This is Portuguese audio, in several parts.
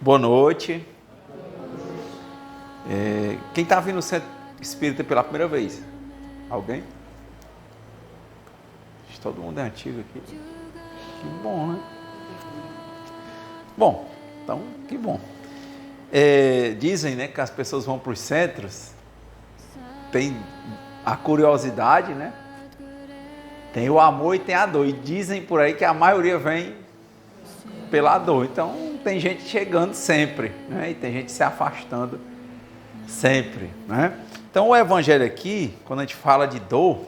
Boa noite. Quem está vindo no Centro Espírita pela primeira vez? Alguém? Todo mundo é antigo aqui. Que bom, né? Bom, então, que bom. Dizem, né, que as pessoas vão para os centros, tem a curiosidade, né? Tem o amor e tem a dor. E dizem por aí que a maioria vem pela dor. Então, tem gente chegando sempre, né? E tem gente se afastando sempre, né? Então, o evangelho aqui, quando a gente fala de dor,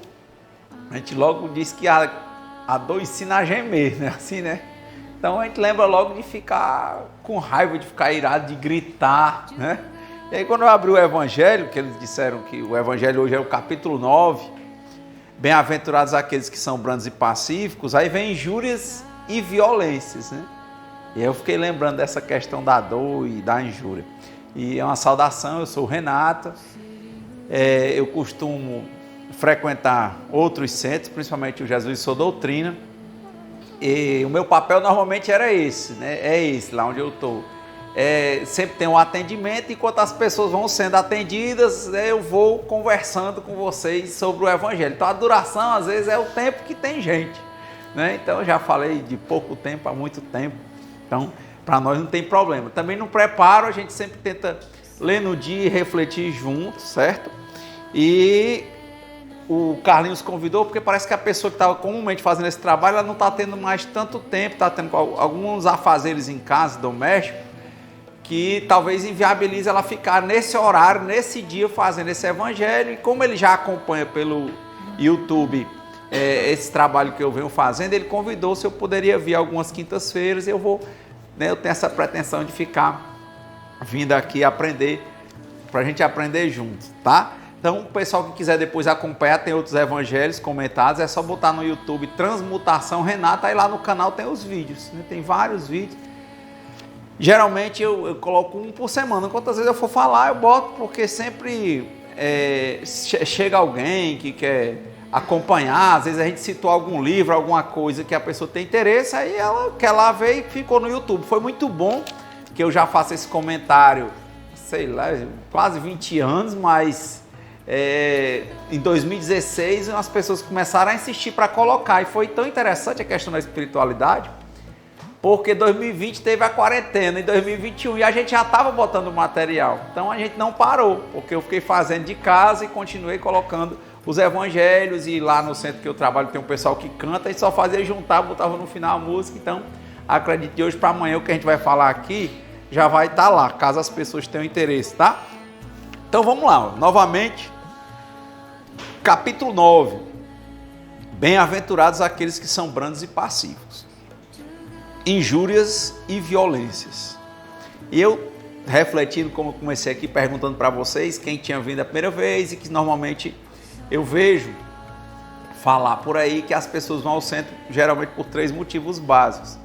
a gente logo diz que a dor ensina a gemer, né? Assim, né? Então, a gente lembra logo de ficar com raiva, de ficar irado, de gritar, né? E aí, quando eu abri o evangelho, que eles disseram que o evangelho hoje é o capítulo 9, bem-aventurados aqueles que são brandos e pacíficos, aí vem injúrias e violências, né? E eu fiquei lembrando dessa questão da dor e da injúria. E é uma saudação, eu sou o Renato, eu costumo frequentar outros centros, principalmente o Jesus e Sua Doutrina, e o meu papel normalmente era esse, né? É esse, lá onde eu estou. Sempre tem um atendimento, enquanto as pessoas vão sendo atendidas, eu vou conversando com vocês sobre o Evangelho. Então a duração, às vezes, é o tempo que tem gente, né? Então eu já falei de pouco tempo, há muito tempo, então para nós não tem problema. Também no preparo, a gente sempre tenta ler no dia e refletir juntos, certo? E o Carlinhos convidou, porque parece que a pessoa que estava comumente fazendo esse trabalho, ela não está tendo mais tanto tempo, está tendo alguns afazeres em casa, doméstico, que talvez inviabilize ela ficar nesse horário, nesse dia, fazendo esse evangelho. E como ele já acompanha pelo YouTube esse trabalho que eu venho fazendo, ele convidou se eu poderia vir algumas quintas-feiras, e eu vou, né, eu tenho essa pretensão de ficar vindo aqui aprender, para a gente aprender juntos, tá? Então, o pessoal que quiser depois acompanhar, tem outros evangelhos comentados, é só botar no YouTube Transmutação Renata, aí lá no canal tem os vídeos, né? Tem vários vídeos. Geralmente eu coloco um por semana, quantas vezes eu for falar eu boto, porque sempre chega alguém que quer acompanhar, às vezes a gente citou algum livro, alguma coisa que a pessoa tem interesse, aí ela quer lá ver e ficou no YouTube. Foi muito bom que eu já faço esse comentário, sei lá, quase 20 anos, mas em 2016 as pessoas começaram a insistir para colocar, e foi tão interessante a questão da espiritualidade, porque 2020 teve a quarentena, em 2021, e a gente já estava botando material, então a gente não parou, porque eu fiquei fazendo de casa e continuei colocando os evangelhos, e lá no centro que eu trabalho tem um pessoal que canta, e só fazia juntar, botava no final a música. Então acredito que hoje para amanhã o que a gente vai falar aqui já vai estar lá, caso as pessoas tenham interesse, tá? Então vamos lá, novamente, capítulo 9, bem-aventurados aqueles que são brandos e pacíficos, injúrias e violências. E eu, refletindo, como eu comecei aqui, perguntando para vocês, quem tinha vindo a primeira vez, e que normalmente eu vejo falar por aí que as pessoas vão ao centro geralmente por 3 motivos básicos: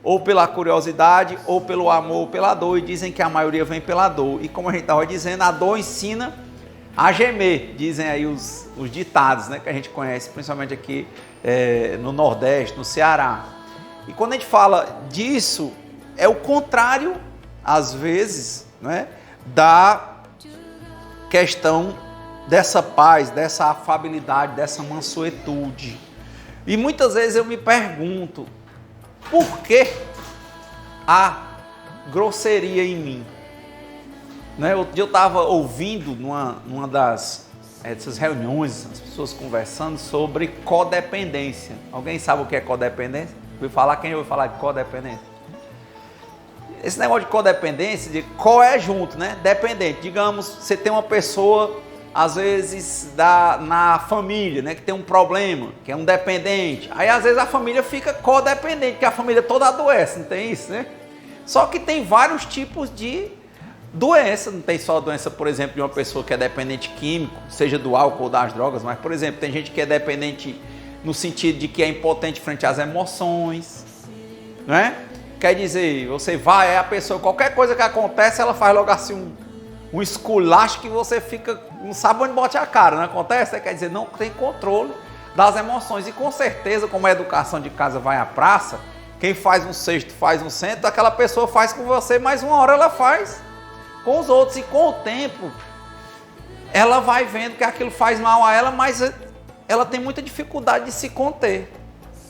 ou pela curiosidade, ou pelo amor, ou pela dor, e dizem que a maioria vem pela dor. E como a gente estava dizendo, a dor ensina a gemer, dizem aí os ditados, né, que a gente conhece, principalmente aqui no Nordeste, no Ceará. E quando a gente fala disso, é o contrário, às vezes, né, da questão dessa paz, dessa afabilidade, dessa mansuetude. E muitas vezes eu me pergunto, por que a grosseria em mim? Né? Outro dia eu estava ouvindo numa dessas reuniões, as pessoas conversando sobre codependência. Alguém sabe o que é codependência? Quem ouviu falar de codependência? Esse negócio de codependência, de co é junto, né? Dependente. Digamos, você tem uma pessoa, às vezes, na família, né, que tem um problema, que é um dependente. Aí, às vezes, a família fica codependente, porque a família toda adoece, não tem isso, né? Só que tem vários tipos de doença. Não tem só a doença, por exemplo, de uma pessoa que é dependente químico, seja do álcool ou das drogas, mas, por exemplo, tem gente que é dependente no sentido de que é impotente frente às emoções, né? Quer dizer, você vai, é a pessoa, qualquer coisa que acontece, ela faz logo assim um esculacho que você fica, não sabe onde bote a cara, não acontece? Quer dizer, não tem controle das emoções. E com certeza, como a educação de casa vai à praça, Quem faz um sexto, faz um cento, aquela pessoa faz com você, mas uma hora ela faz com os outros. E com o tempo, ela vai vendo que aquilo faz mal a ela, mas ela tem muita dificuldade de se conter.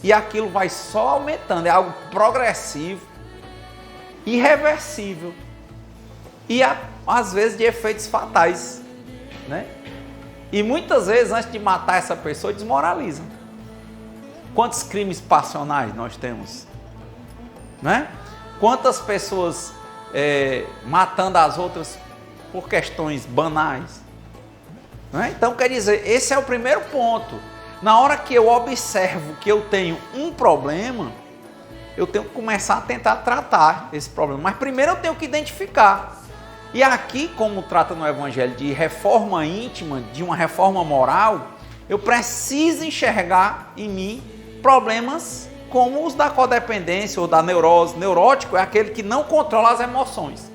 E aquilo vai só aumentando, é algo progressivo, irreversível. E às vezes de efeitos fatais, né? E muitas vezes, antes de matar essa pessoa, desmoraliza. Quantos crimes passionais nós temos? Né? Quantas pessoas matando as outras por questões banais? Né? Então, quer dizer, esse é o primeiro ponto. Na hora que eu observo que eu tenho um problema, eu tenho que começar a tentar tratar esse problema. Mas primeiro eu tenho que identificar. E aqui, como trata no Evangelho de reforma íntima, de uma reforma moral, eu preciso enxergar em mim problemas como os da codependência ou da neurose. Neurótico é aquele que não controla as emoções.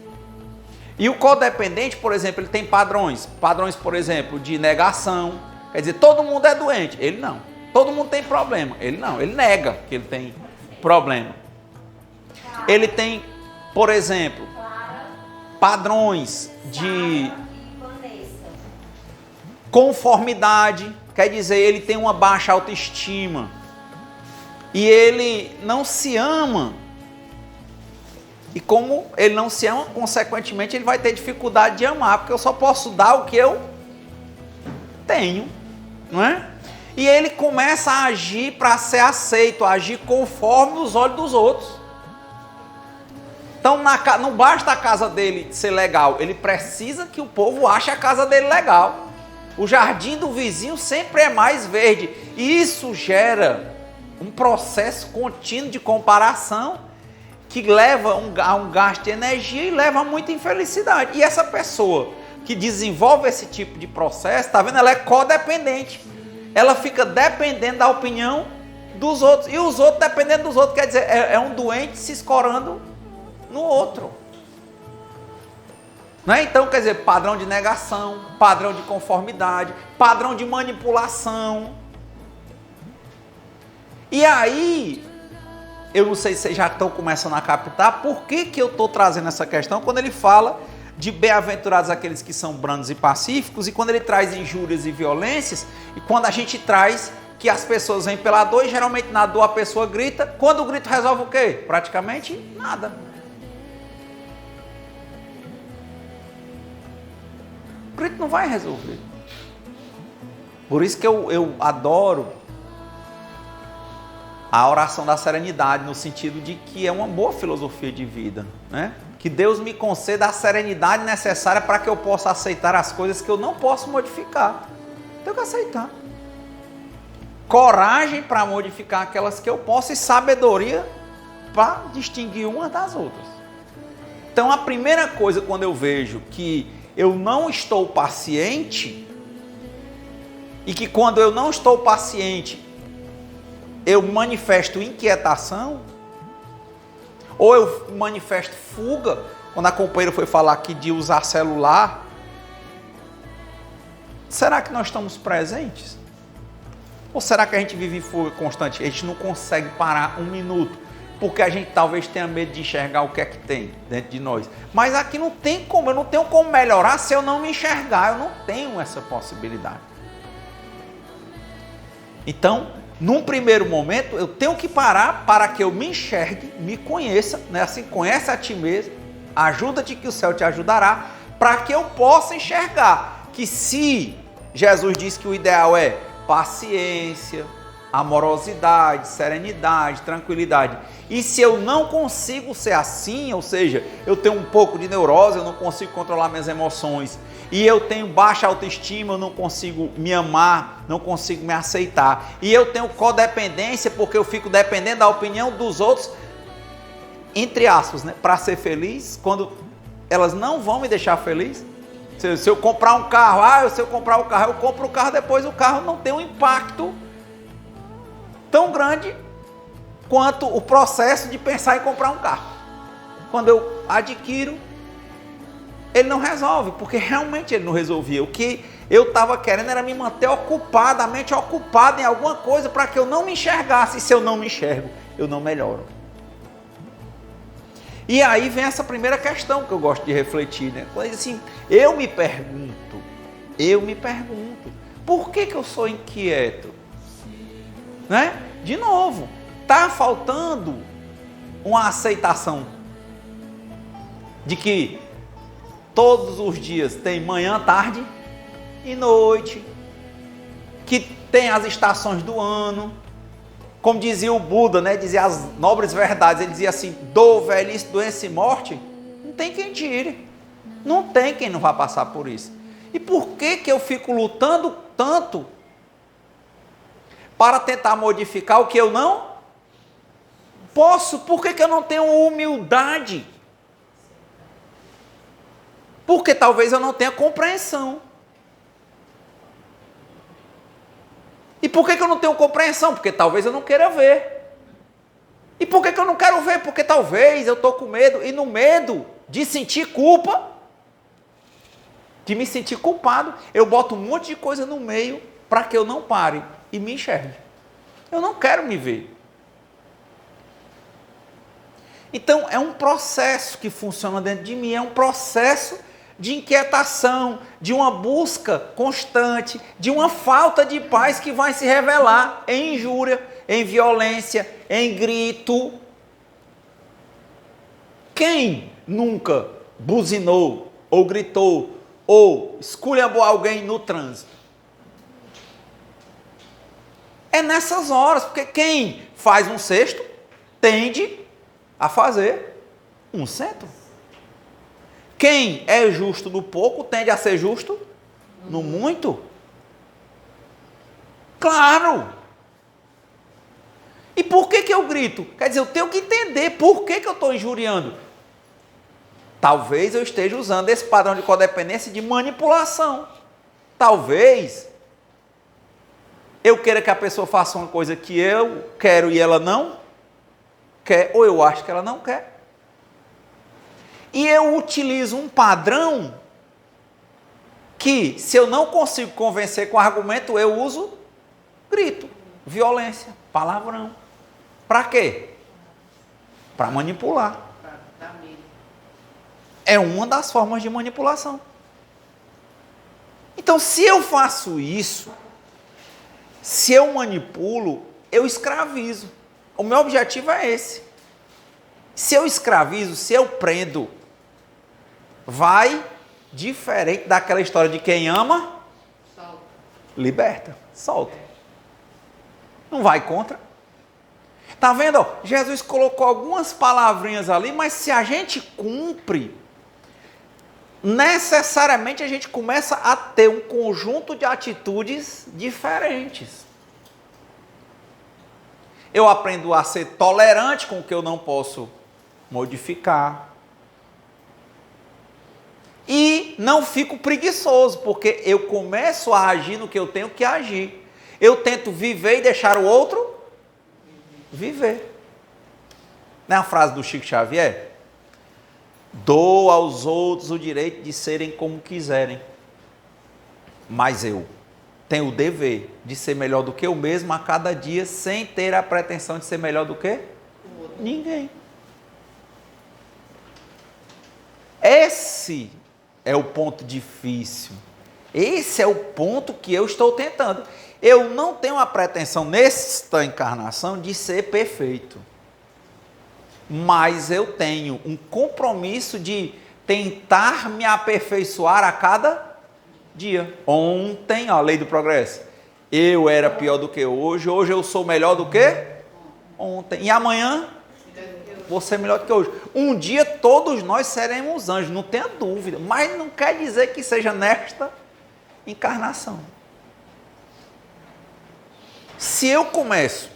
E o codependente, por exemplo, ele tem padrões. Padrões, por exemplo, de negação. Quer dizer, todo mundo é doente. Ele não. Todo mundo tem problema. Ele não. Ele nega que ele tem problema. Ele tem, por exemplo, padrões de conformidade. Quer dizer, ele tem uma baixa autoestima. E ele não se ama. E como ele não se ama, consequentemente, ele vai ter dificuldade de amar, porque eu só posso dar o que eu tenho, não é? E ele começa a agir para ser aceito, a agir conforme os olhos dos outros. Então, não basta a casa dele ser legal, ele precisa que o povo ache a casa dele legal. O jardim do vizinho sempre é mais verde. E isso gera um processo contínuo de comparação que leva a um gasto de energia e leva a muita infelicidade. E essa pessoa que desenvolve esse tipo de processo, tá vendo? Ela é codependente. Ela fica dependendo da opinião dos outros. E os outros dependendo dos outros. Quer dizer, é um doente se escorando no outro. Não é? Então, quer dizer, padrão de negação, padrão de conformidade, padrão de manipulação. E aí, eu não sei se vocês já estão começando a captar por que eu estou trazendo essa questão quando ele fala de bem-aventurados aqueles que são brandos e pacíficos, e quando ele traz injúrias e violências, e quando a gente traz que as pessoas vêm pela dor, e geralmente na dor a pessoa grita. Quando o grito resolve o quê? Praticamente nada. O grito não vai resolver. Por isso que eu adoro a oração da serenidade, no sentido de que é uma boa filosofia de vida, né? Que Deus me conceda a serenidade necessária para que eu possa aceitar as coisas que eu não posso modificar. Tenho que aceitar. Coragem para modificar aquelas que eu posso e sabedoria para distinguir umas das outras. Então, a primeira coisa, quando eu vejo que eu não estou paciente, e que quando eu não estou paciente, eu manifesto inquietação, ou eu manifesto fuga, quando a companheira foi falar aqui de usar celular, será que nós estamos presentes? Ou será que a gente vive em fuga constante? A gente não consegue parar um minuto, porque a gente talvez tenha medo de enxergar o que é que tem dentro de nós. Mas aqui não tem como, eu não tenho como melhorar se eu não me enxergar, eu não tenho essa possibilidade. Então, num primeiro momento, eu tenho que parar para que eu me enxergue, me conheça, né? Assim, conhece a ti mesmo, ajuda-te que o céu te ajudará, para que eu possa enxergar que se Jesus diz que o ideal é paciência, amorosidade, serenidade, tranquilidade, e se eu não consigo ser assim, ou seja, eu tenho um pouco de neurose, eu não consigo controlar minhas emoções, e eu tenho baixa autoestima, eu não consigo me amar, não consigo me aceitar, e eu tenho codependência porque eu fico dependendo da opinião dos outros, entre aspas, né, para ser feliz, quando elas não vão me deixar feliz. Se eu comprar um carro, se eu comprar o carro, eu compro o carro, depois o carro não tem um impacto tão grande quanto o processo de pensar em comprar um carro. Quando eu adquiro, ele não resolve, porque realmente ele não resolvia. O que eu estava querendo era me manter ocupado, a mente ocupada em alguma coisa para que eu não me enxergasse. E se eu não me enxergo, eu não melhoro. E aí vem essa primeira questão que eu gosto de refletir, né? Quando assim, eu me pergunto, por que eu sou inquieto? Né? De novo, está faltando uma aceitação de que todos os dias tem manhã, tarde e noite, que tem as estações do ano, como dizia o Buda, né? Dizia as nobres verdades, ele dizia assim, dor, velhice, doença e morte, não tem quem tire, não tem quem não vá passar por isso. E por que eu fico lutando tanto para tentar modificar o que eu não posso? Por que eu não tenho humildade? Porque talvez eu não tenha compreensão. E por que eu não tenho compreensão? Porque talvez eu não queira ver. E por que eu não quero ver? Porque talvez eu estou com medo. E no medo de sentir culpa, de me sentir culpado, eu boto um monte de coisa no meio para que eu não pare e me enxergue. Eu não quero me ver. Então, é um processo que funciona dentro de mim, é um processo de inquietação, de uma busca constante, de uma falta de paz que vai se revelar em injúria, em violência, em grito. Quem nunca buzinou, ou gritou, ou esculhambou alguém no trânsito? É nessas horas, porque quem faz um cesto tende a fazer um cento. Quem é justo no pouco tende a ser justo no muito. Claro. E por que eu grito? Quer dizer, eu tenho que entender por que eu estou injuriando. Talvez eu esteja usando esse padrão de codependência de manipulação. Talvez eu queira que a pessoa faça uma coisa que eu quero e ela não quer, ou eu acho que ela não quer. E eu utilizo um padrão que, se eu não consigo convencer com argumento, eu uso grito, violência, palavrão. Para quê? Para manipular. É uma das formas de manipulação. Então, se eu faço isso, se eu manipulo, eu escravizo. O meu objetivo é esse. Se eu escravizo, se eu prendo, vai diferente daquela história de quem ama, solta. Liberta, solta. Não vai contra. Tá vendo? Ó, Jesus colocou algumas palavrinhas ali, mas se a gente cumpre, necessariamente a gente começa a ter um conjunto de atitudes diferentes. Eu aprendo a ser tolerante com o que eu não posso modificar. E não fico preguiçoso, porque eu começo a agir no que eu tenho que agir. Eu tento viver e deixar o outro viver. Não é a frase do Chico Xavier? Dou aos outros o direito de serem como quiserem, mas eu tenho o dever de ser melhor do que eu mesmo a cada dia, sem ter a pretensão de ser melhor do que ninguém. Esse é o ponto difícil. Esse é o ponto que eu estou tentando. Eu não tenho a pretensão nesta encarnação de ser perfeito. Mas eu tenho um compromisso de tentar me aperfeiçoar a cada dia. Ontem, a lei do progresso, eu era pior do que hoje, hoje eu sou melhor do que ontem. E amanhã, vou ser melhor do que hoje. Um dia todos nós seremos anjos, não tenha dúvida. Mas não quer dizer que seja nesta encarnação. Se eu começo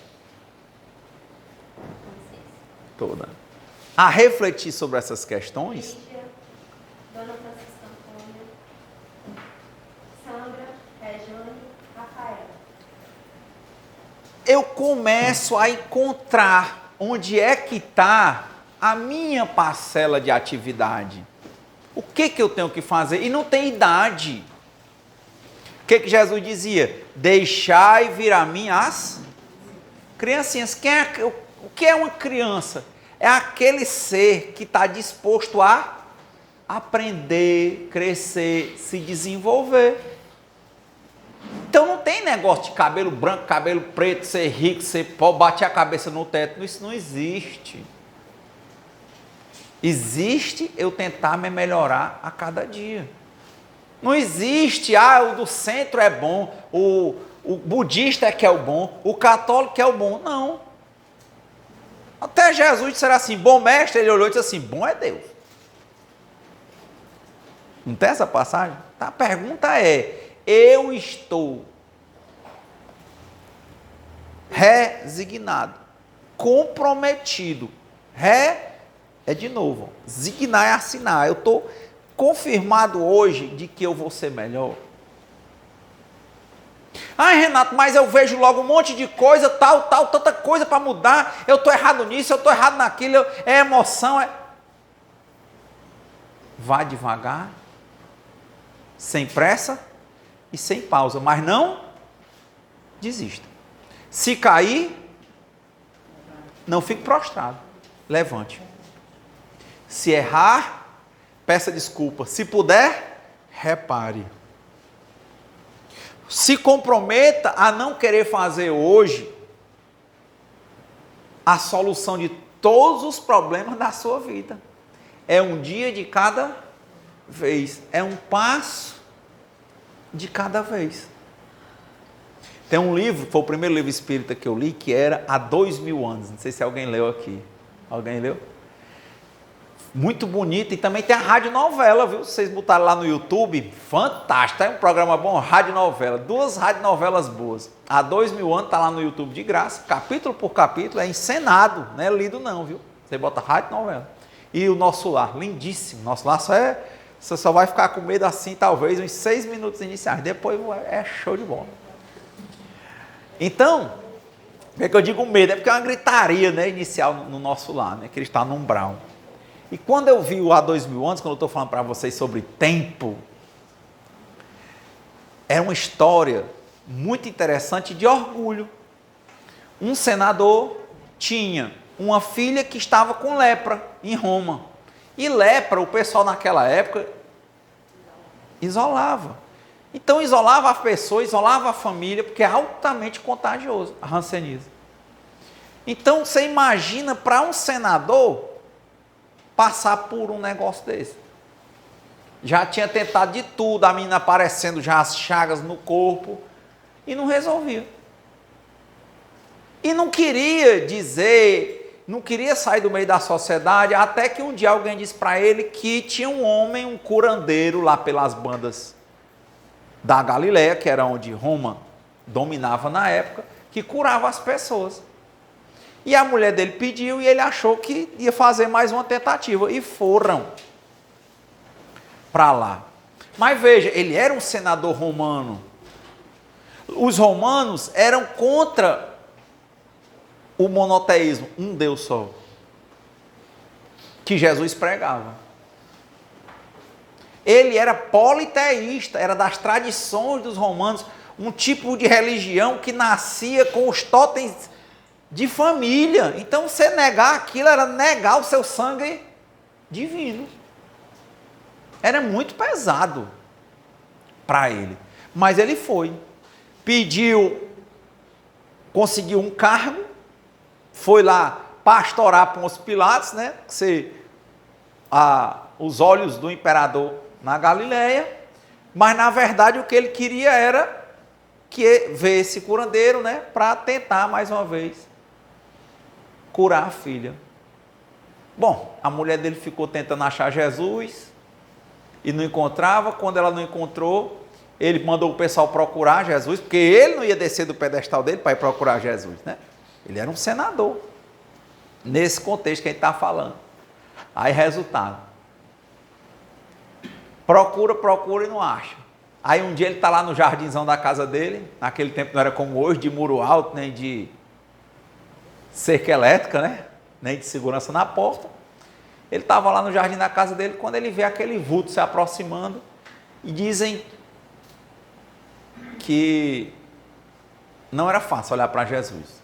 a refletir sobre essas questões, Dona Francisca Antônia, Sandra, Rejane, Rafael, eu começo a encontrar onde é que está a minha parcela de atividade. O que eu tenho que fazer? E não tem idade. O que Jesus dizia? Deixai vir a mim as criancinhas. O que é uma criança? É aquele ser que está disposto a aprender, crescer, se desenvolver. Então não tem negócio de cabelo branco, cabelo preto, ser rico, ser pobre, bater a cabeça no teto. Isso não existe. Existe eu tentar me melhorar a cada dia. Não existe, o do centro é bom, o budista é que é o bom, o católico é o bom. Não. Até Jesus disse assim, bom mestre, ele olhou e disse assim, bom é Deus. Não tem essa passagem? A pergunta é, eu estou resignado, comprometido, é de novo, zignar é assinar, eu estou confirmado hoje de que eu vou ser melhor. Ai, Renato, mas eu vejo logo um monte de coisa, tanta coisa para mudar, eu estou errado nisso, eu estou errado naquilo, é emoção, Vá devagar, sem pressa e sem pausa, mas não desista. Se cair, não fique prostrado, levante. Se errar, peça desculpa. Se puder, repare. Se comprometa a não querer fazer hoje a solução de todos os problemas da sua vida. É um dia de cada vez. É um passo de cada vez. Tem um livro, foi o primeiro livro espírita que eu li, que era Há 2000 anos. Não sei se alguém leu aqui. Alguém leu? Muito bonito, e também tem a radionovela, viu? Vocês botaram lá no YouTube, fantástico, é um programa bom, radionovela, 2 radionovelas boas. Há 2000 anos, está lá no YouTube de graça, capítulo por capítulo, é encenado, não é lido não, viu? Você bota radionovela. E o Nosso Lar, lindíssimo, Nosso Lar você só vai ficar com medo assim, talvez, uns 6 minutos iniciais, depois é show de bola. Então, por que eu digo medo? É porque é uma gritaria, né, inicial no Nosso Lar, né, que ele está no umbral. E quando eu vi o Há 2000 anos, quando eu estou falando para vocês sobre tempo, é uma história muito interessante de orgulho. Um senador tinha uma filha que estava com lepra em Roma. E lepra, o pessoal naquela época isolava. Então isolava a pessoa, isolava a família, porque é altamente contagioso, a hanseníase. Então você imagina para um senador passar por um negócio desse. Já tinha tentado de tudo, a menina aparecendo já as chagas no corpo, e não resolvia. E não queria dizer, não queria sair do meio da sociedade, até que um dia alguém disse para ele que tinha um homem, um curandeiro lá pelas bandas da Galileia, que era onde Roma dominava na época, que curava as pessoas. E a mulher dele pediu e ele achou que ia fazer mais uma tentativa. E foram para lá. Mas veja, ele era um senador romano. Os romanos eram contra o monoteísmo, um Deus só, que Jesus pregava. Ele era politeísta, era das tradições dos romanos, um tipo de religião que nascia com os totens de família. Então, você negar aquilo era negar o seu sangue divino. Era muito pesado para ele. Mas ele foi. Pediu, conseguiu um cargo, foi lá pastorar Pôncio Pilatos, né? Os olhos do imperador na Galileia. Mas, na verdade, o que ele queria era ver esse curandeiro, né? Para tentar, mais uma vez, curar a filha. Bom, a mulher dele ficou tentando achar Jesus e não encontrava. Quando ela não encontrou, ele mandou o pessoal procurar Jesus, porque ele não ia descer do pedestal dele para ir procurar Jesus, né? Ele era um senador, nesse contexto que a gente está falando. Aí, resultado, procura e não acha. Aí um dia ele está lá no jardinzão da casa dele, naquele tempo não era como hoje, de muro alto, nem de cerca elétrica, né? Nem de segurança na porta. Ele estava lá no jardim da casa dele, quando ele vê aquele vulto se aproximando, e dizem que não era fácil olhar para Jesus.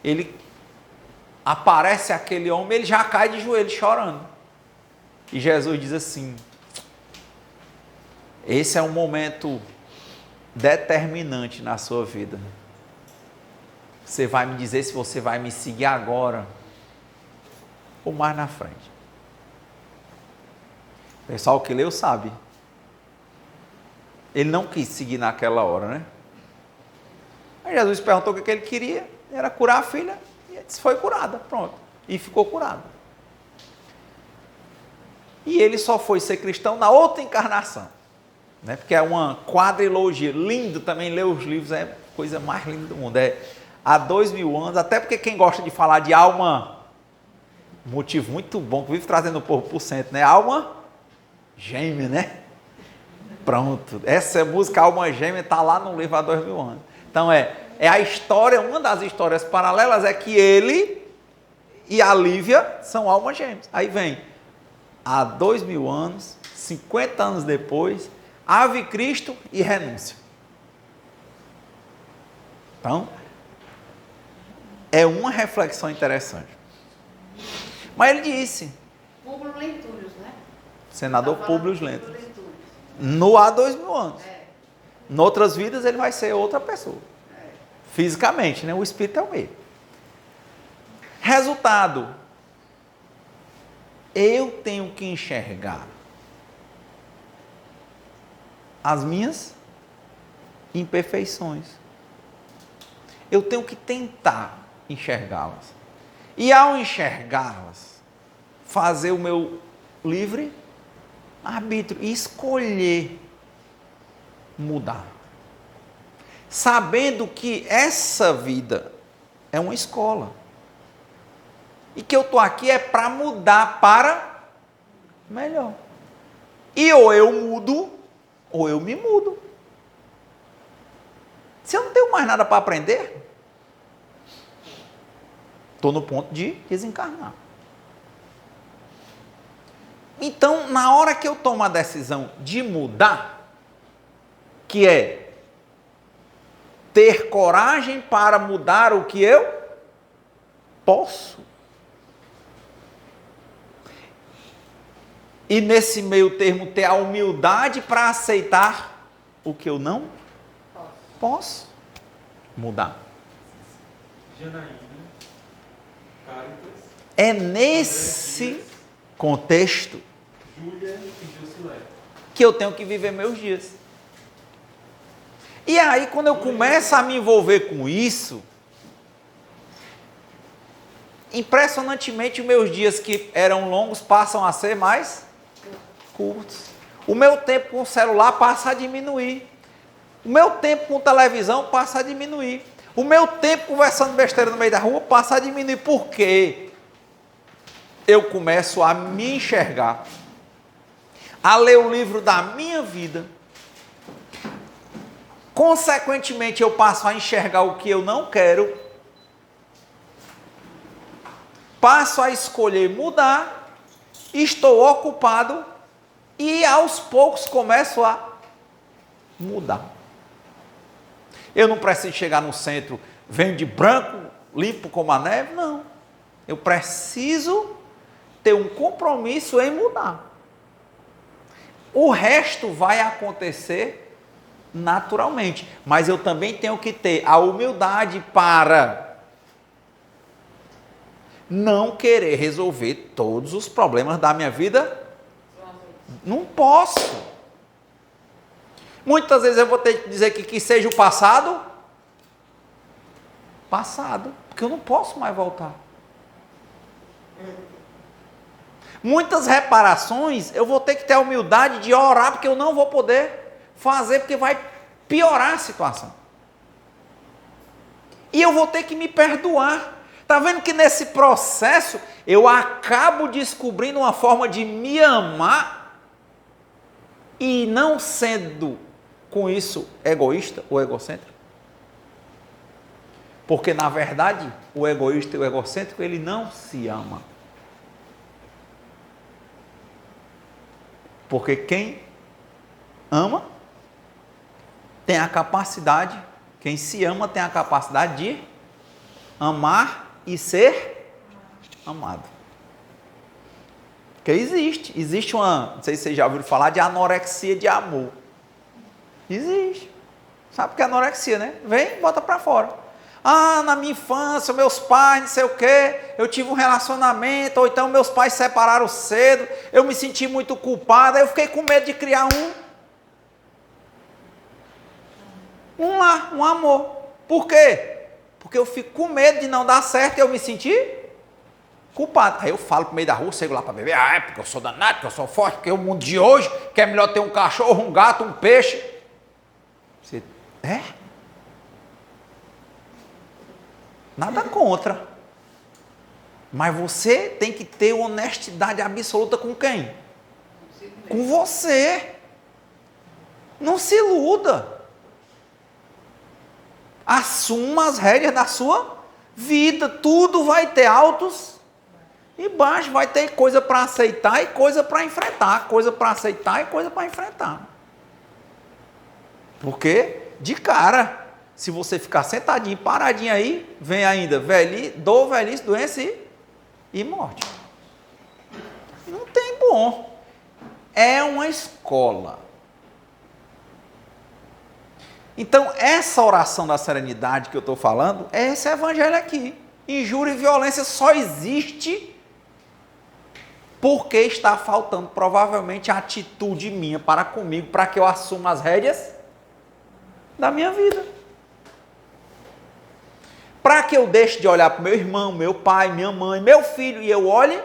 Ele aparece aquele homem, ele já cai de joelho chorando. E Jesus diz assim: esse é um momento determinante na sua vida. Você vai me dizer se você vai me seguir agora ou mais na frente. O pessoal que leu sabe. Ele não quis seguir naquela hora, né? Aí Jesus perguntou o que ele queria, era curar a filha, e ele disse, foi curada, pronto. E ficou curada. E ele só foi ser cristão na outra encarnação, né? Porque é uma quadrilogia, lindo também, ler os livros é a coisa mais linda do mundo, é há 2000 anos, até porque quem gosta de falar de alma, motivo muito bom, que vive trazendo o povo por cento, né? Alma gêmea, né? Pronto, essa música Alma Gêmea está lá no livro há 2000 anos. Então é a história, uma das histórias paralelas é que ele e a Lívia são almas gêmeas. Aí vem, há 2000 anos, 50 anos depois, Ave Cristo e renúncia. Então, é uma reflexão interessante. Mas ele disse... Públio Lentulus, né? Senador Públio Lentulus. No há 2000 anos. Em outras vidas ele vai ser outra pessoa. Fisicamente, né? O espírito é o mesmo. Resultado. Eu tenho que enxergar as minhas imperfeições. Eu tenho que tentar enxergá-las. E ao enxergá-las, fazer o meu livre arbítrio e escolher mudar. Sabendo que essa vida é uma escola. E que eu estou aqui é para mudar para melhor. E ou eu mudo, ou eu me mudo. Se eu não tenho mais nada para aprender, estou no ponto de desencarnar. Então, na hora que eu tomo a decisão de mudar, que é ter coragem para mudar o que eu posso. E nesse meio termo ter a humildade para aceitar o que eu não posso mudar. Janaína, Cáritas, É nesse contexto Júlia e Jusilé. que eu tenho que viver meus dias. E aí, quando eu começo a me envolver com isso, impressionantemente, os meus dias que eram longos passam a ser mais curtos. O meu tempo com o celular passa a diminuir. O meu tempo com televisão passa a diminuir. O meu tempo conversando besteira no meio da rua passa a diminuir. Por quê? Eu começo a me enxergar, a ler o livro da minha vida. Consequentemente, eu passo a enxergar o que eu não quero, passo a escolher mudar, estou ocupado e aos poucos começo a mudar. Eu não preciso chegar no centro, venho de branco, limpo como a neve, não. Eu preciso ter um compromisso em mudar. O resto vai acontecer naturalmente, mas eu também tenho que ter a humildade para não querer resolver todos os problemas da minha vida. Não posso. Muitas vezes eu vou ter que dizer que seja o passado, porque eu não posso mais voltar. Muitas reparações eu vou ter que ter a humildade de orar, porque eu não vou poder fazer, porque vai piorar a situação. E eu vou ter que me perdoar. Está vendo que nesse processo eu acabo descobrindo uma forma de me amar e não sendo com isso egoísta ou egocêntrico? Porque na verdade o egoísta e o egocêntrico ele não se ama. Porque quem ama tem a capacidade, quem se ama tem a capacidade de amar e ser amado. Porque existe não sei se vocês já ouviram falar de anorexia de amor. Existe. Sabe o que é anorexia, né? Vem, bota pra fora. Ah, na minha infância, meus pais, não sei o quê, eu tive um relacionamento, ou então meus pais se separaram cedo, eu me senti muito culpado, aí eu fiquei com medo de criar um amor. Por quê? Porque eu fico com medo de não dar certo e eu me sentir culpado. Aí eu falo pro meio da rua, chego lá para beber, é porque eu sou danado, porque eu sou forte, porque o mundo de hoje que é melhor ter um cachorro, um gato, um peixe. Você, nada contra. Mas você tem que ter honestidade absoluta com quem? Com você. Não se iluda. Assuma as rédeas da sua vida. Tudo vai ter altos e baixos. Vai ter coisa para aceitar e coisa para enfrentar. Coisa para aceitar e coisa para enfrentar. Porque, de cara, se você ficar sentadinho, paradinho aí, vem ainda velhice, doença e morte. Não tem bom. É uma escola. Então, essa oração da serenidade que eu estou falando, é esse evangelho aqui. Injúria e violência só existe porque está faltando provavelmente a atitude minha para comigo, para que eu assuma as rédeas da minha vida. Para que eu deixe de olhar para o meu irmão, meu pai, minha mãe, meu filho, e eu olhe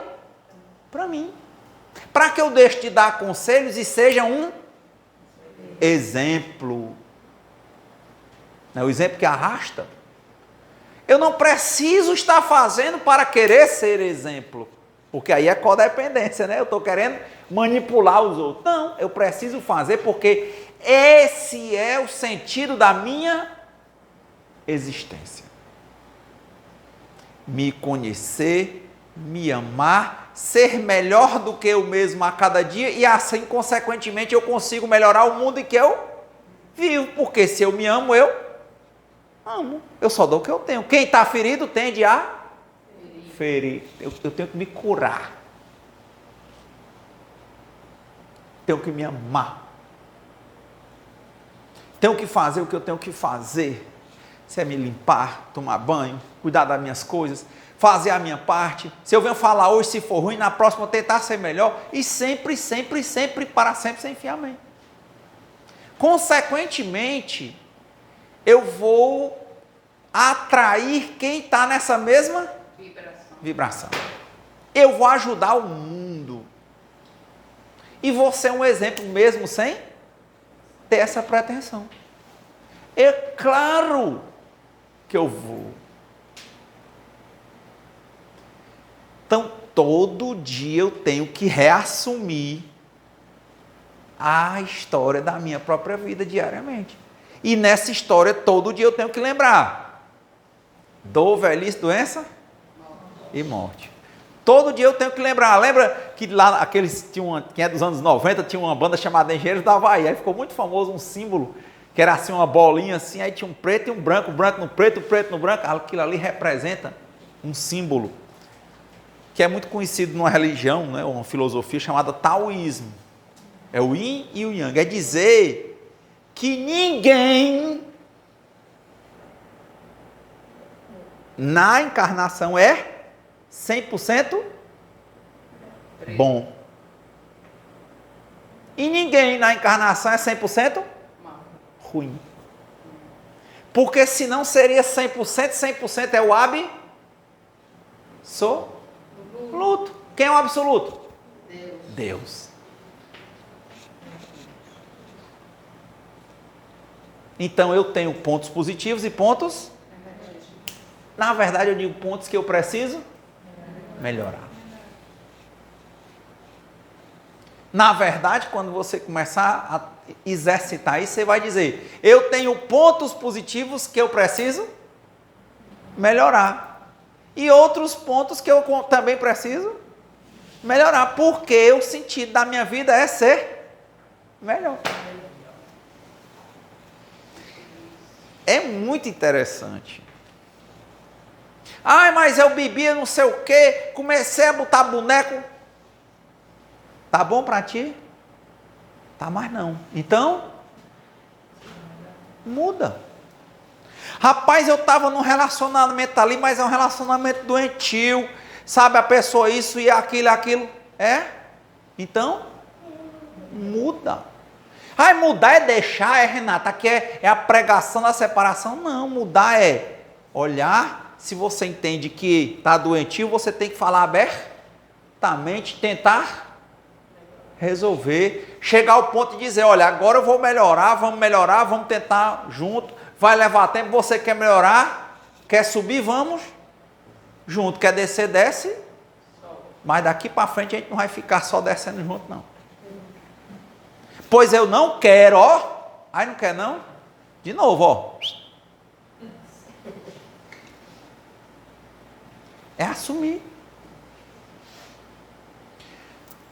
para mim. Para que eu deixe de dar conselhos e seja um exemplo. O exemplo que arrasta. Eu não preciso estar fazendo para querer ser exemplo. Porque aí é codependência, né? Eu estou querendo manipular os outros. Não, eu preciso fazer porque esse é o sentido da minha existência. Me conhecer, me amar, ser melhor do que eu mesmo a cada dia e assim, consequentemente, eu consigo melhorar o mundo em que eu vivo. Porque se eu me amo, eu amo. Eu só dou o que eu tenho. Quem está ferido tende a ferir. Eu tenho que me curar. Tenho que me amar. Tenho que fazer o que eu tenho que fazer. Se é me limpar, tomar banho, cuidar das minhas coisas, fazer a minha parte. Se eu venho falar hoje, se for ruim, na próxima eu tentar ser melhor. E sempre, sempre, sempre, para sempre, sem fiamento. Consequentemente, eu vou atrair quem está nessa mesma vibração. Eu vou ajudar o mundo. E vou ser um exemplo mesmo sem ter essa pretensão. É claro que eu vou. Então, todo dia eu tenho que reassumir a história da minha própria vida diariamente. E nessa história, todo dia eu tenho que lembrar: dor, velhice, doença e morte. Todo dia eu tenho que lembrar. Lembra que lá, quem é dos anos 90, tinha uma banda chamada Engenheiros da Havaí. Aí ficou muito famoso um símbolo, que era assim, uma bolinha assim, aí tinha um preto e um branco, branco no preto, preto no branco. Aquilo ali representa um símbolo que é muito conhecido numa religião, né, uma filosofia chamada taoísmo. É o yin e o yang. É dizer que ninguém na encarnação é 100% bom. E ninguém na encarnação é 100% ruim. Porque senão seria 100%, 100% é o absoluto. Quem é o absoluto? Deus. Então eu tenho pontos positivos e pontos... Na verdade eu digo pontos que eu preciso melhorar. Na verdade, quando você começar a exercitar isso, você vai dizer: eu tenho pontos positivos que eu preciso melhorar. E outros pontos que eu também preciso melhorar. Porque o sentido da minha vida é ser melhor. É muito interessante. Ai, mas eu bebia não sei o quê, comecei a botar boneco. Tá bom para ti? Tá mais não. Então, muda. Rapaz, eu estava num relacionamento ali, mas é um relacionamento doentio. Sabe, a pessoa isso e aquilo. Então, muda. Ai, mudar é deixar, Renata, aqui é a pregação da separação. Não, mudar é olhar, se você entende que está doentio, você tem que falar abertamente, tentar resolver, chegar ao ponto de dizer, olha, agora eu vou melhorar, vamos tentar junto, vai levar tempo, você quer melhorar, quer subir, vamos junto, quer descer, desce, mas daqui para frente a gente não vai ficar só descendo junto, não. Pois eu não quero, ó, aí não quer não? De novo, ó. É assumir.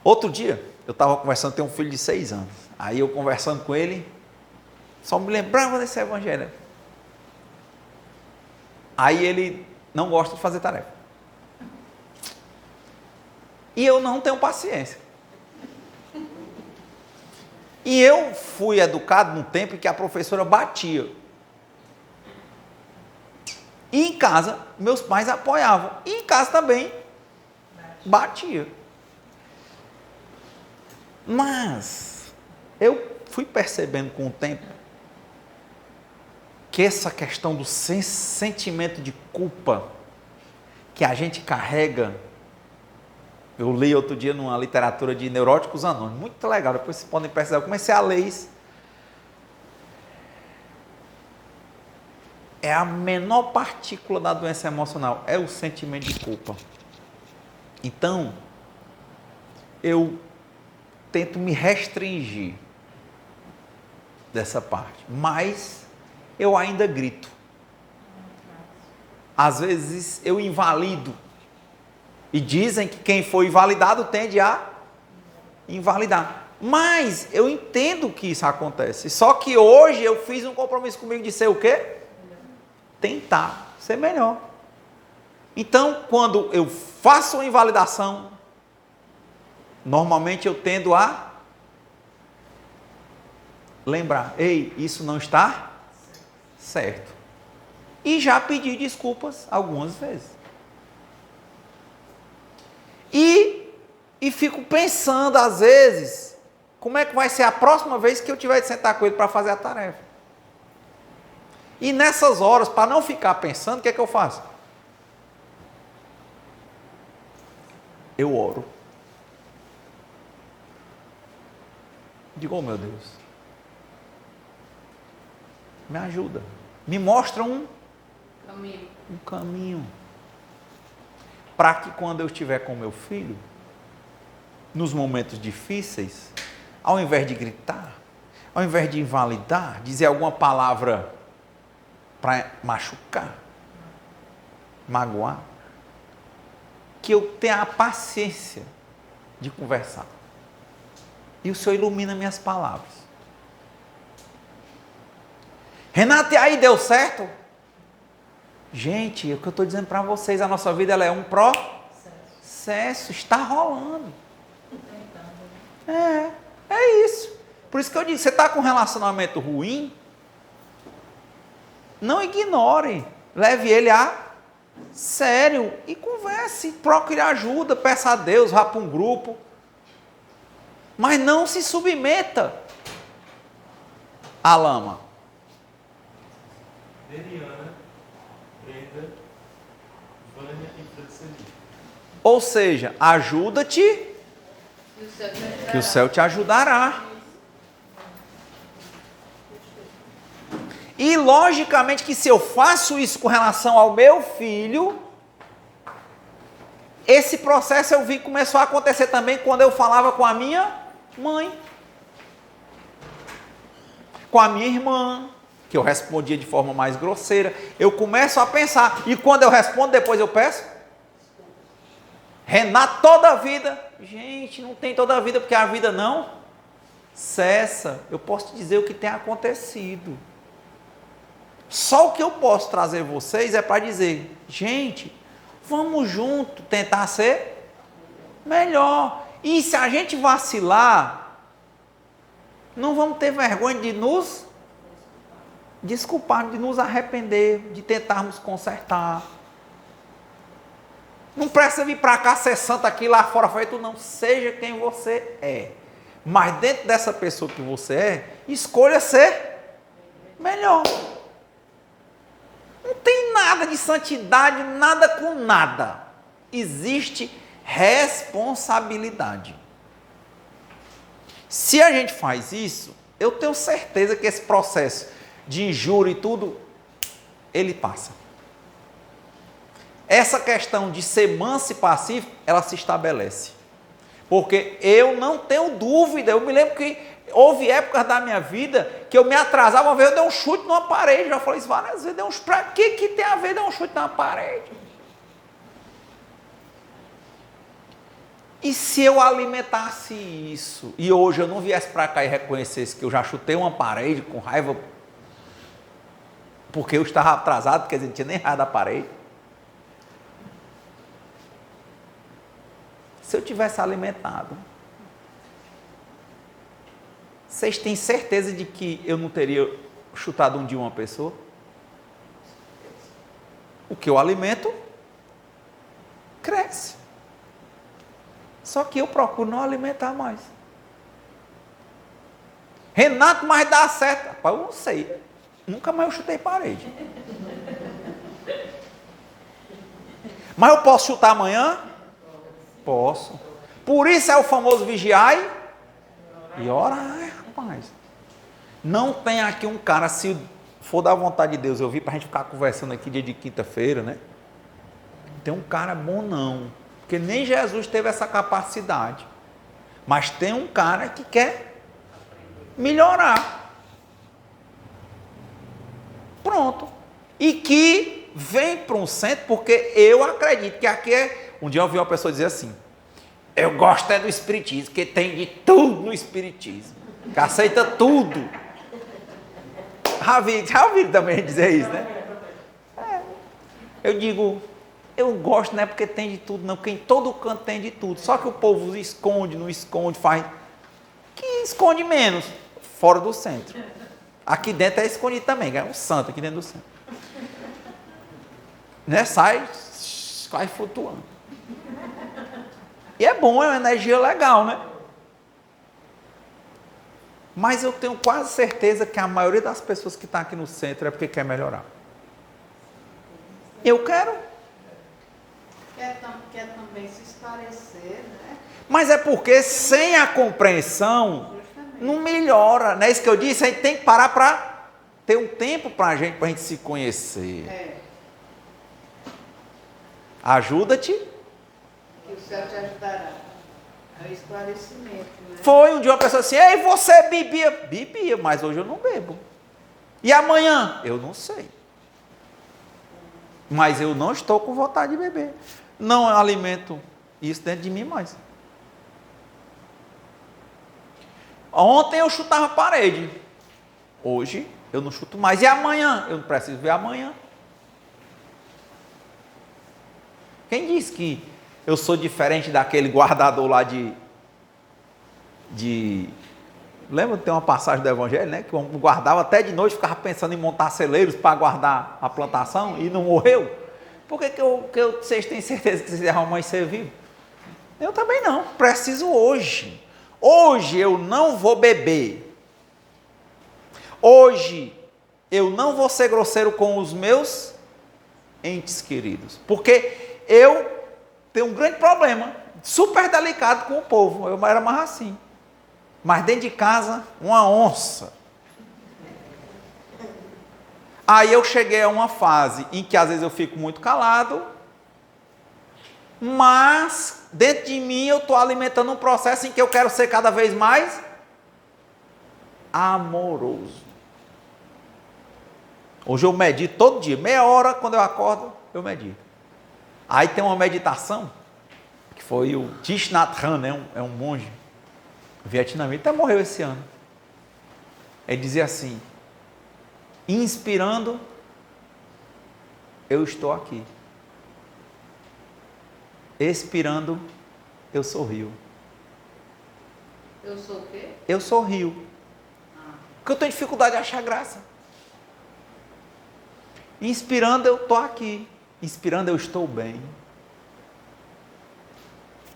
Outro dia, eu estava conversando, tenho um filho de 6 anos. Aí eu conversando com ele, só me lembrava desse evangelho. Aí ele não gosta de fazer tarefa. E eu não tenho paciência. E eu fui educado num tempo em que a professora batia. E em casa, meus pais apoiavam. E em casa também batia. Mas eu fui percebendo com o tempo que essa questão do sentimento de culpa que a gente carrega, eu li outro dia numa literatura de neuróticos anônimos, muito legal, depois vocês podem perceber, eu comecei a ler isso. É a menor partícula da doença emocional, é o sentimento de culpa. Então, eu tento me restringir dessa parte, mas eu ainda grito. Às vezes eu invalido, e dizem que quem foi invalidado tende a invalidar, mas eu entendo que isso acontece, só que hoje eu fiz um compromisso comigo de ser o quê? Tentar ser melhor. Então, quando eu faço uma invalidação, normalmente eu tendo a lembrar, ei, isso não está certo. E já pedi desculpas algumas vezes. E fico pensando, às vezes, como é que vai ser a próxima vez que eu tiver de sentar com ele para fazer a tarefa. E nessas horas, para não ficar pensando, o que é que eu faço? Eu oro. Digo, oh meu Deus, me ajuda, me mostra um caminho, para que quando eu estiver com meu filho, nos momentos difíceis, ao invés de gritar, ao invés de invalidar, dizer alguma palavra para machucar, magoar, que eu tenha a paciência de conversar. E o Senhor ilumina minhas palavras. Renata, e aí deu certo? Gente, o que eu estou dizendo para vocês, a nossa vida ela é um processo, está rolando. É isso. Por isso que eu digo, você está com um relacionamento ruim, não ignore, leve ele a sério e converse, procure ajuda, peça a Deus, vá para um grupo, mas não se submeta à lama. Veriana, Brenda, Vânia e Francine. Ou seja, ajuda-te, que o céu te ajudará. E logicamente que se eu faço isso com relação ao meu filho, esse processo eu vi que começou a acontecer também quando eu falava com a minha mãe, com a minha irmã, que eu respondia de forma mais grosseira. Eu começo a pensar, e quando eu respondo, depois eu peço? Renato, toda a vida. Gente, não tem toda a vida, porque a vida não cessa. Eu posso te dizer o que tem acontecido. Só o que eu posso trazer vocês é para dizer, gente, vamos junto tentar ser melhor. E se a gente vacilar, não vamos ter vergonha de nos desculpar, de nos arrepender, de tentarmos consertar. Não precisa vir para cá ser santo aqui lá fora feito, não. Seja quem você é. Mas dentro dessa pessoa que você é, escolha ser melhor. Não tem nada de santidade, nada com nada. Existe responsabilidade. Se a gente faz isso, eu tenho certeza que esse processo de injúria e tudo, ele passa. Essa questão de ser manso e pacífico, ela se estabelece. Porque eu não tenho dúvida, eu me lembro que houve épocas da minha vida que eu me atrasava, uma vez eu dei um chute numa parede, já falei isso várias vezes, para que tem a ver dar um chute numa parede? E se eu alimentasse isso, e hoje eu não viesse para cá e reconhecesse que eu já chutei uma parede com raiva, porque eu estava atrasado, quer dizer, não tinha nem raiva da parede. Se eu tivesse alimentado, vocês têm certeza de que eu não teria chutado um dia uma pessoa? O que eu alimento, cresce. Só que eu procuro não alimentar mais. Renato, mas dá certo. Rapaz, eu não sei. Nunca mais eu chutei parede. Mas eu posso chutar amanhã? Posso. Por isso é o famoso vigiai e orai, rapaz. Não tem aqui um cara, se for da vontade de Deus, eu vi para a gente ficar conversando aqui dia de quinta-feira, né? Tem um cara bom não, porque nem Jesus teve essa capacidade. Mas tem um cara que quer melhorar. Pronto. E que vem para um centro, porque eu acredito que aqui é... Um dia eu ouvi uma pessoa dizer assim, eu gosto é do espiritismo, porque tem de tudo no espiritismo, que aceita tudo. Já ouviram também dizer isso, né? Eu digo, eu gosto não é porque tem de tudo, não, porque em todo canto tem de tudo. Só que o povo esconde, não esconde, faz... Que esconde menos, fora do centro. Aqui dentro é escondido também, é um santo aqui dentro do centro. Né? Sai flutuando. E é bom, é uma energia legal, né? Mas eu tenho quase certeza que a maioria das pessoas que estão aqui no centro é porque quer melhorar. Eu quero. Quer também se esclarecer, né? Mas é porque sem a compreensão não melhora. Não é isso que eu disse? A gente tem que parar para ter um tempo para a gente se conhecer. Ajuda-te. Que o céu te ajudará. É o esclarecimento, né? Foi um dia uma pessoa assim, ei, você bebia? Bebia, mas hoje eu não bebo. E amanhã? Eu não sei. Mas eu não estou com vontade de beber. Não alimento isso dentro de mim mais. Ontem eu chutava a parede. Hoje eu não chuto mais. E amanhã? Eu não preciso ver amanhã. Quem disse que eu sou diferente daquele guardador lá Lembra que tem uma passagem do Evangelho, né? Que o homem guardava até de noite, ficava pensando em montar celeiros para guardar a plantação e não morreu? Por que vocês têm certeza que vocês arrumam ser vivo? Eu também não. Preciso hoje. Hoje eu não vou beber. Hoje eu não vou ser grosseiro com os meus entes queridos. Porque eu tenho um grande problema, super delicado com o povo. Eu era mais assim. Mas dentro de casa, uma onça. Aí eu cheguei a uma fase em que às vezes eu fico muito calado, mas dentro de mim eu estou alimentando um processo em que eu quero ser cada vez mais amoroso. Hoje eu medito todo dia, meia hora quando eu acordo, eu medito. Aí tem uma meditação, que foi o Thich Nhat Hanh, né? É um monge vietnamita, até morreu esse ano. Ele dizia assim, inspirando, eu estou aqui. Expirando, eu sorrio. Eu sou o quê? Eu sorrio. Porque eu tenho dificuldade de achar graça. Inspirando, eu estou aqui. Inspirando, eu estou bem.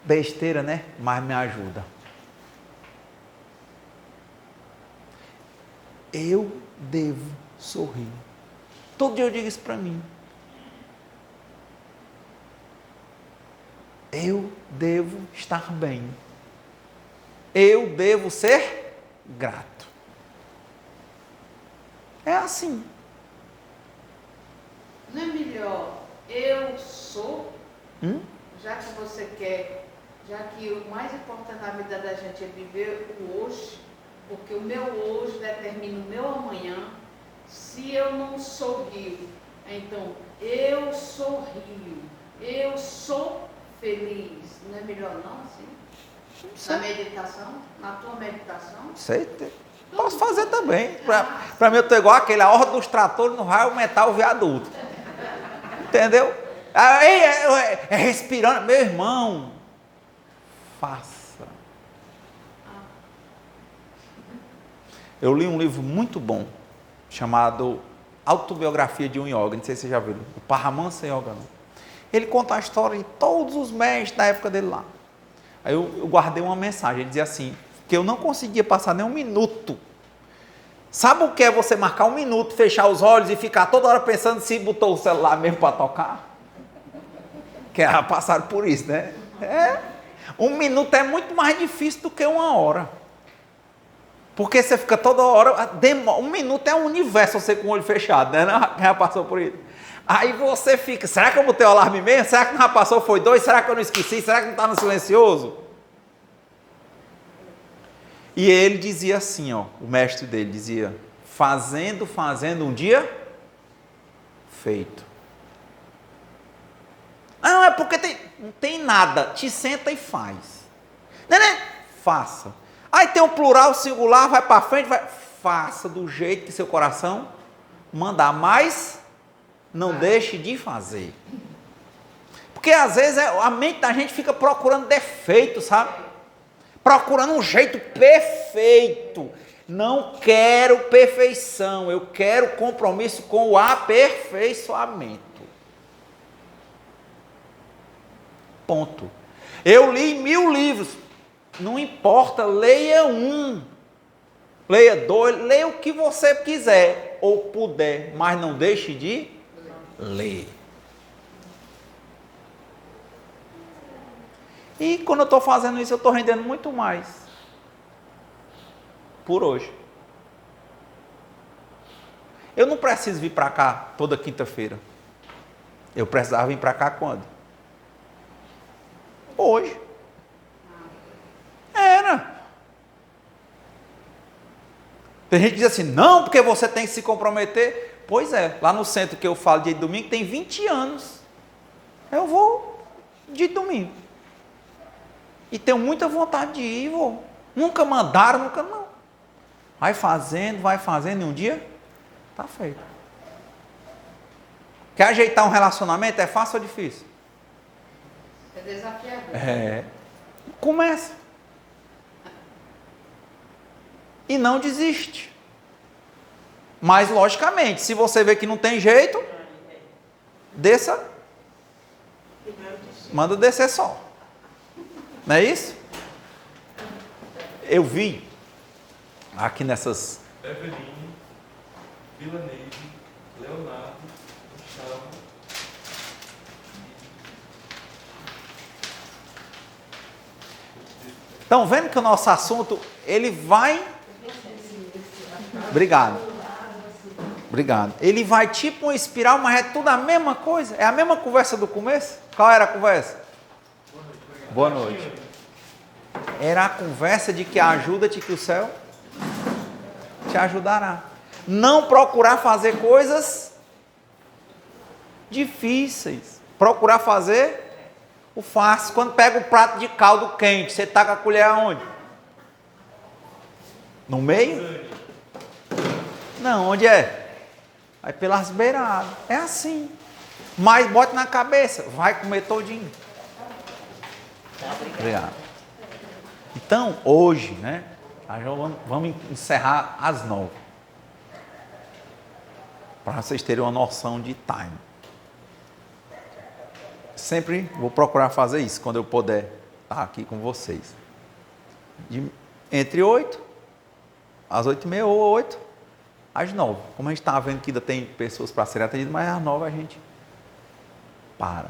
Besteira, né? Mas me ajuda. Eu devo sorrir. Todo dia eu digo isso para mim. Eu devo estar bem. Eu devo ser grato. É assim. Não é melhor eu sou, já que você quer, já que o mais importante na vida da gente é viver o hoje, porque o meu hoje determina o meu amanhã. Se eu não sorrio, então eu sorrio, eu sou feliz. Não é melhor não assim? Na meditação, na tua meditação? Sei. Posso fazer também. Para mim eu estou igual aquele, a ordem dos tratores não vai aumentar o viaduto. Entendeu? Aí é respirando. Meu irmão, faça. Eu li um livro muito bom, chamado Autobiografia de um Yoga. Não sei se você já viu. O Paramahansa Yoga. Ele conta a história de todos os mestres da época dele lá. Aí eu guardei uma mensagem. Ele dizia assim, que eu não conseguia passar nem um minuto. Sabe o que é você marcar um minuto, fechar os olhos e ficar toda hora pensando se botou o celular mesmo para tocar? Que passaram por isso, né? Um minuto é muito mais difícil do que uma hora. Porque você fica toda hora... Um minuto é um universo, você com o olho fechado, né? Já passou por isso. Aí você fica, será que eu botei o alarme mesmo? Será que não já passou, foi 2? Será que eu não esqueci? Será que não está no silencioso? E ele dizia assim, ó, o mestre dele dizia, fazendo um dia feito. Ah, não, é porque não tem nada, te senta e faz. Né? Faça. Aí tem um plural, singular, vai para frente, faça do jeito que seu coração mandar, mas não deixe de fazer. Porque às vezes a mente da gente fica procurando defeito, sabe? Procurando um jeito perfeito. Não quero perfeição, eu quero compromisso com o aperfeiçoamento. Ponto. Eu li 1000 livros. Não importa, leia um, leia 2, leia o que você quiser ou puder, mas não deixe de ler. E quando eu estou fazendo isso, eu estou rendendo muito mais. Por hoje. Eu não preciso vir para cá toda quinta-feira. Eu precisava vir para cá quando? Hoje. Era. Tem gente que diz assim, não, porque você tem que se comprometer. Pois é, lá no centro que eu falo dia de domingo, tem 20 anos. Eu vou dia de domingo. E tenho muita vontade de ir, vou. Nunca mandaram, nunca não. Vai fazendo, e um dia está feito. Quer ajeitar um relacionamento? É fácil ou difícil? É desafiador. Começa. E não desiste. Mas, logicamente, se você vê que não tem jeito, desça. Manda descer só. Não é isso? Eu vi aqui nessas... Eveline, Vila Neide, Leonardo, Gustavo. Estão vendo que o nosso assunto, ele vai... Obrigado. Ele vai tipo uma espiral, mas é tudo a mesma coisa. É a mesma conversa do começo. Qual era a conversa? Boa noite. Era a conversa de que ajuda-te que o céu te ajudará. Não procurar fazer coisas difíceis. Procurar fazer o fácil. Quando pega o prato de caldo quente, você taca a colher aonde? No meio? Não, onde é? Vai pelas beiradas. É assim. Mas bote na cabeça, vai comer todinho. Obrigado. Então, hoje, né? Vamos encerrar às 9. Para vocês terem uma noção de time. Sempre vou procurar fazer isso, quando eu puder estar aqui com vocês. Entre 8, às 8h30 ou 8 às 9. Como a gente está vendo que ainda tem pessoas para serem atendidas, mas às 9 a gente para.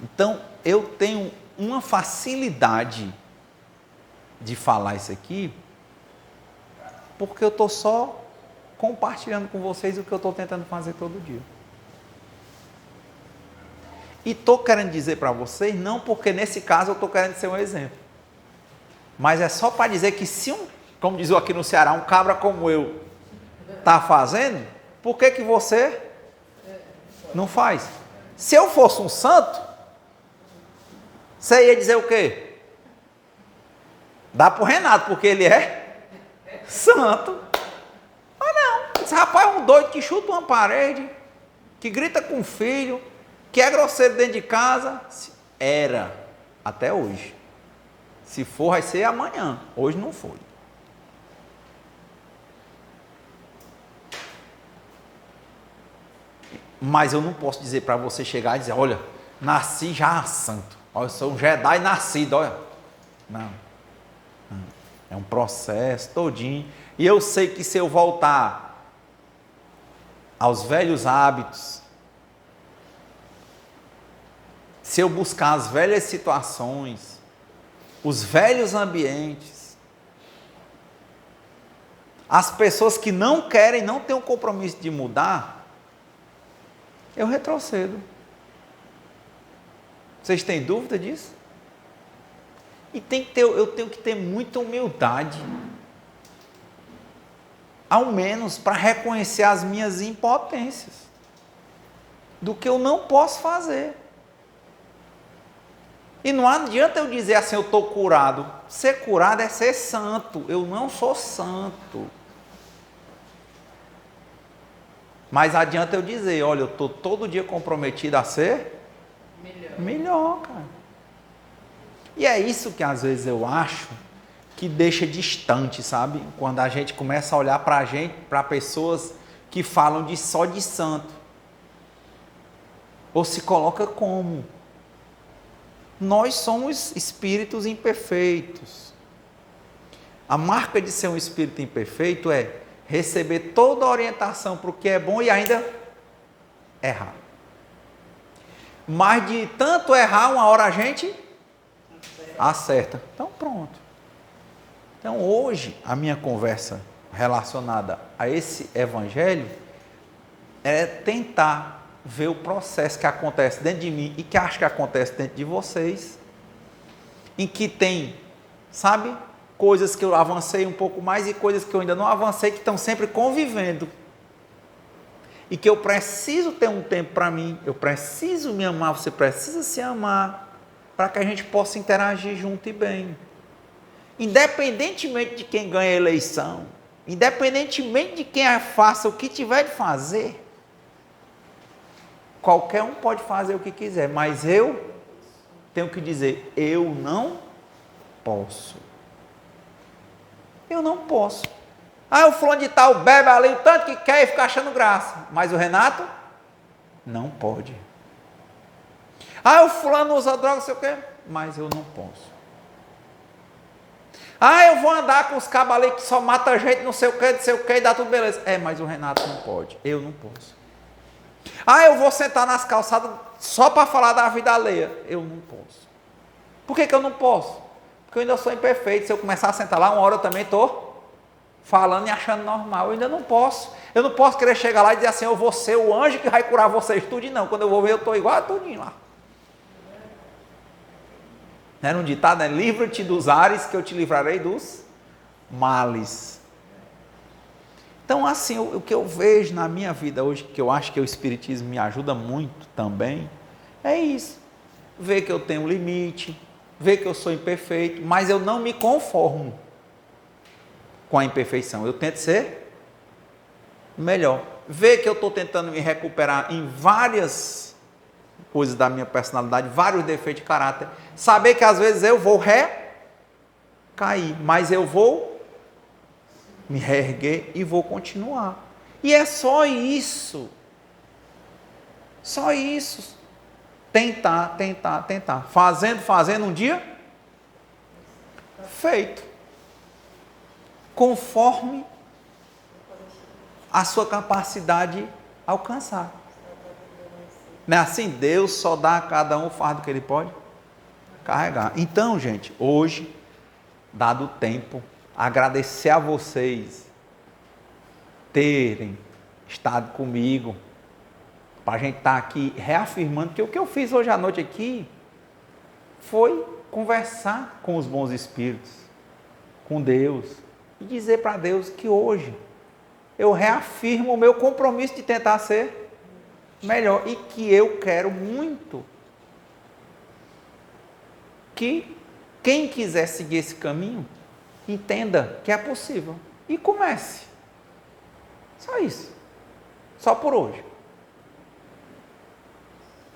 Então, eu tenho uma facilidade de falar isso aqui, porque eu estou só compartilhando com vocês o que eu estou tentando fazer todo dia. E estou querendo dizer para vocês, não porque nesse caso eu estou querendo ser um exemplo, mas é só para dizer que se como diz aqui no Ceará, um cabra como eu está fazendo, por que você não faz? Se eu fosse um santo, você ia dizer o quê? Dá para o Renato, porque ele é santo. Mas não, esse rapaz é um doido que chuta uma parede, que grita com o filho, que é grosseiro dentro de casa. Era, até hoje. Se for, vai ser amanhã. Hoje não foi. Mas eu não posso dizer para você chegar e dizer, olha, nasci já santo. Olha, eu sou um Jedi nascido, olha. Não. É um processo todinho. E eu sei que se eu voltar aos velhos hábitos, se eu buscar as velhas situações, os velhos ambientes, as pessoas que não querem, não têm o compromisso de mudar, eu retrocedo. Vocês têm dúvida disso? E eu tenho que ter muita humildade, ao menos para reconhecer as minhas impotências, do que eu não posso fazer. E não adianta eu dizer assim, eu estou curado. Ser curado é ser santo. Eu não sou santo. Mas adianta eu dizer, olha, eu estou todo dia comprometido a ser melhor, cara. E é isso que às vezes eu acho que deixa distante, sabe? Quando a gente começa a olhar para a gente, para pessoas que falam só de santo. Ou se coloca como? Nós somos espíritos imperfeitos. A marca de ser um espírito imperfeito é receber toda a orientação para o que é bom e ainda errar. Mas de tanto errar, uma hora a gente acerta. Então pronto. Então hoje a minha conversa relacionada a esse evangelho é tentar ver o processo que acontece dentro de mim e que acho que acontece dentro de vocês, em que tem, sabe, coisas que eu avancei um pouco mais e coisas que eu ainda não avancei, que estão sempre convivendo. E que eu preciso ter um tempo para mim, eu preciso me amar, você precisa se amar, para que a gente possa interagir junto e bem. Independentemente de quem ganha a eleição, independentemente de quem faça o que tiver de fazer, qualquer um pode fazer o que quiser, mas eu tenho que dizer, eu não posso. Eu não posso. Ah, o fulano de tal bebe ali o tanto que quer e fica achando graça. Mas o Renato não pode. Ah, o fulano usa droga, não sei o quê. Mas eu não posso. Ah, eu vou andar com os cabos ali que só mata gente, não sei o quê, e dá tudo beleza. É, mas o Renato não pode. Eu não posso. Ah, eu vou sentar nas calçadas só para falar da vida alheia. Eu não posso. Por que eu não posso? Porque eu ainda sou imperfeito. Se eu começar a sentar lá, uma hora eu também estou falando e achando normal. Eu ainda não posso. Eu não posso querer chegar lá e dizer assim, eu vou ser o anjo que vai curar vocês tudo. Não, quando eu vou ver, eu estou igual a tudinho lá. Era um ditado, né? Livra-te dos ares que eu te livrarei dos males. Então, assim, o que eu vejo na minha vida hoje, que eu acho que o Espiritismo me ajuda muito também, é isso. Ver que eu tenho limite, ver que eu sou imperfeito, mas eu não me conformo com a imperfeição. Eu tento ser melhor. ver que eu estou tentando me recuperar em várias coisas da minha personalidade, vários defeitos de caráter, saber que às vezes eu vou cair, mas eu vou me reerguer e vou continuar. E é só isso. Só isso. Tentar. Fazendo um dia feito. Conforme a sua capacidade alcançar. Não é assim? Deus só dá a cada um o fardo que ele pode carregar. Então, gente, hoje, dado o tempo, agradecer a vocês terem estado comigo, para a gente estar aqui reafirmando que o que eu fiz hoje à noite aqui foi conversar com os bons espíritos, com Deus, e dizer para Deus que hoje eu reafirmo o meu compromisso de tentar ser melhor e que eu quero muito que quem quiser seguir esse caminho entenda que é possível e comece. Só isso. Só por hoje.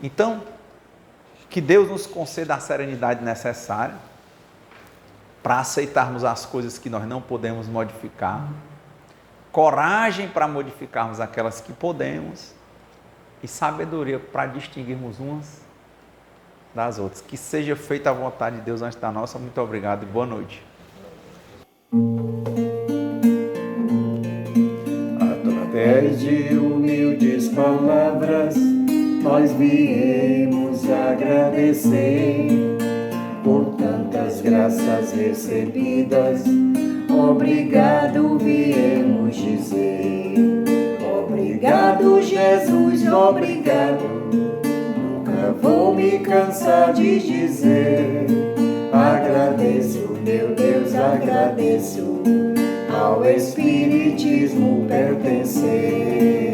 Então, que Deus nos conceda a serenidade necessária para aceitarmos as coisas que nós não podemos modificar, coragem para modificarmos aquelas que podemos e sabedoria para distinguirmos umas das outras. Que seja feita a vontade de Deus antes da nossa. Muito obrigado e boa noite. Através de humildes palavras, nós viemos agradecer por tantas graças recebidas. Obrigado, viemos dizer. Obrigado, Jesus, obrigado. Nunca vou me cansar de dizer. Agradeço, meu Deus, agradeço ao Espiritismo pertencer.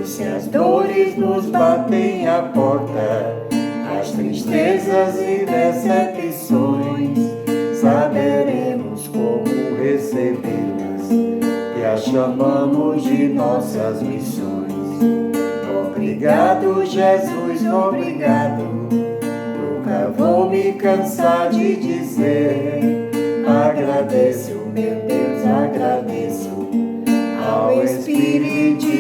E se as dores nos batem à porta, as tristezas e decepções, saberemos como recebê-las e as chamamos de nossas missões. Obrigado, Jesus, obrigado. Nunca vou me cansar de dizer. Agradeço, meu Deus, agradeço ao Espiritismo